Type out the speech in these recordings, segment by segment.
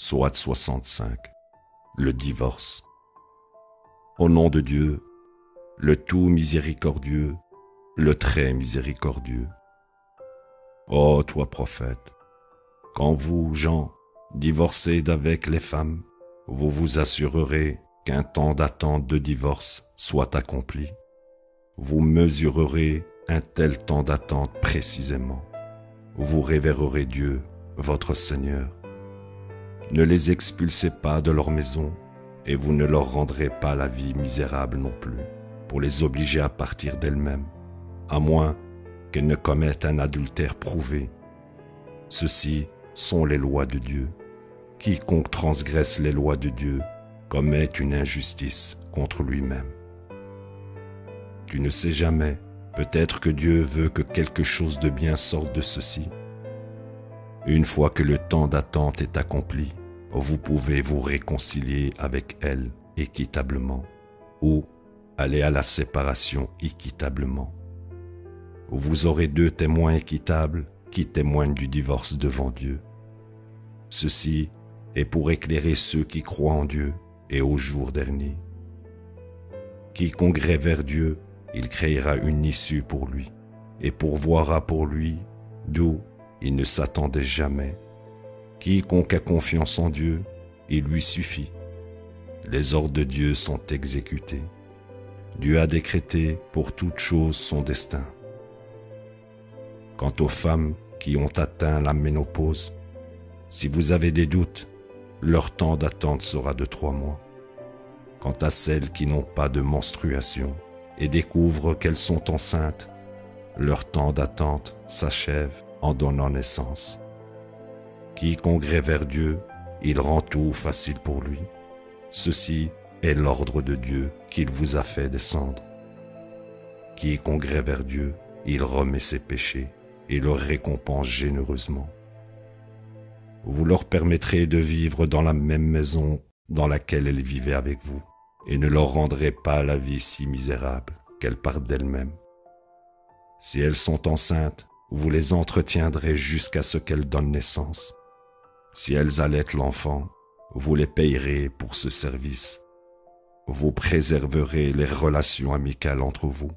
Sourate 65. Le divorce. Au nom de Dieu, le tout miséricordieux, le très miséricordieux. Ô toi prophète, quand vous, gens, divorcez d'avec les femmes, vous vous assurerez qu'un temps d'attente de divorce soit accompli. Vous mesurerez un tel temps d'attente précisément. Vous révérerez Dieu, votre Seigneur. Ne les expulsez pas de leur maison, et vous ne leur rendrez pas la vie misérable non plus, pour les obliger à partir d'elles-mêmes, à moins qu'elles ne commettent un adultère prouvé. Ceci sont les lois de Dieu. Quiconque transgresse les lois de Dieu commet une injustice contre lui-même. Tu ne sais jamais, peut-être que Dieu veut que quelque chose de bien sorte de ceci. Une fois que le temps d'attente est accompli, vous pouvez vous réconcilier avec elle équitablement ou aller à la séparation équitablement. Vous aurez 2 témoins équitables qui témoignent du divorce devant Dieu. Ceci est pour éclairer ceux qui croient en Dieu et au jour dernier. Quiconque révère Dieu, il créera une issue pour lui et pourvoira pour lui d'où il ne s'attendait jamais. Quiconque a confiance en Dieu, il lui suffit. Les ordres de Dieu sont exécutés. Dieu a décrété pour toute chose son destin. Quant aux femmes qui ont atteint la ménopause, si vous avez des doutes, leur temps d'attente sera de 3 mois. Quant à celles qui n'ont pas de menstruation et découvrent qu'elles sont enceintes, leur temps d'attente s'achève en donnant naissance. Quiconque révère Dieu, il rend tout facile pour lui. Ceci est l'ordre de Dieu qu'il vous a fait descendre. Quiconque révère Dieu, il remet ses péchés et le récompense généreusement. Vous leur permettrez de vivre dans la même maison dans laquelle elles vivaient avec vous et ne leur rendrez pas la vie si misérable qu'elles partent d'elles-mêmes. Si elles sont enceintes, vous les entretiendrez jusqu'à ce qu'elles donnent naissance. Si elles allaitent l'enfant, vous les payerez pour ce service. Vous préserverez les relations amicales entre vous.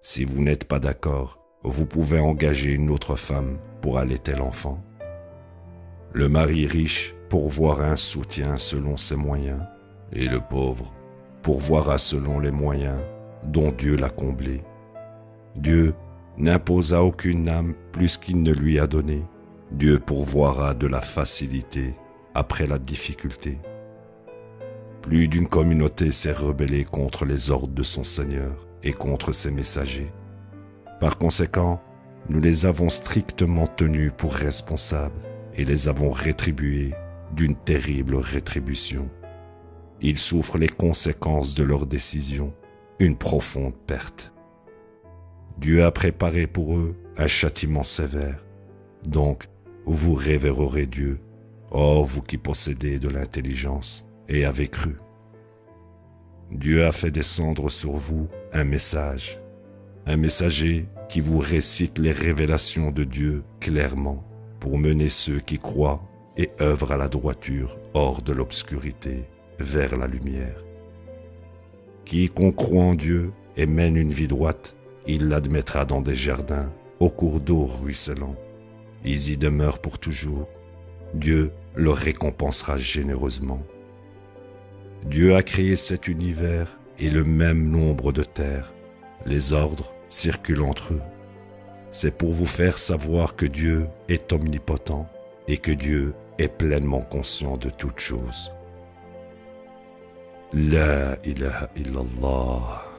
Si vous n'êtes pas d'accord, vous pouvez engager une autre femme pour allaiter l'enfant. Le mari riche pourvoira un soutien selon ses moyens, et le pauvre pourvoira selon les moyens dont Dieu l'a comblé. Dieu n'impose à aucune âme plus qu'il ne lui a donné. Dieu pourvoira de la facilité après la difficulté. Plus d'une communauté s'est rebellée contre les ordres de son Seigneur et contre ses messagers. Par conséquent, nous les avons strictement tenus pour responsables et les avons rétribués d'une terrible rétribution. Ils souffrent les conséquences de leurs décisions, une profonde perte. Dieu a préparé pour eux un châtiment sévère. Donc, vous révérerez Dieu, ô vous qui possédez de l'intelligence et avez cru. Dieu a fait descendre sur vous un message, un messager qui vous récite les révélations de Dieu clairement pour mener ceux qui croient et œuvrent à la droiture hors de l'obscurité vers la lumière. Quiconque croit en Dieu et mène une vie droite, il l'admettra dans des jardins, au cours d'eau ruisselants. Ils y demeurent pour toujours. Dieu leur récompensera généreusement. Dieu a créé cet univers et le même nombre de terres. Les ordres circulent entre eux. C'est pour vous faire savoir que Dieu est omnipotent et que Dieu est pleinement conscient de toutes choses. La ilaha illallah.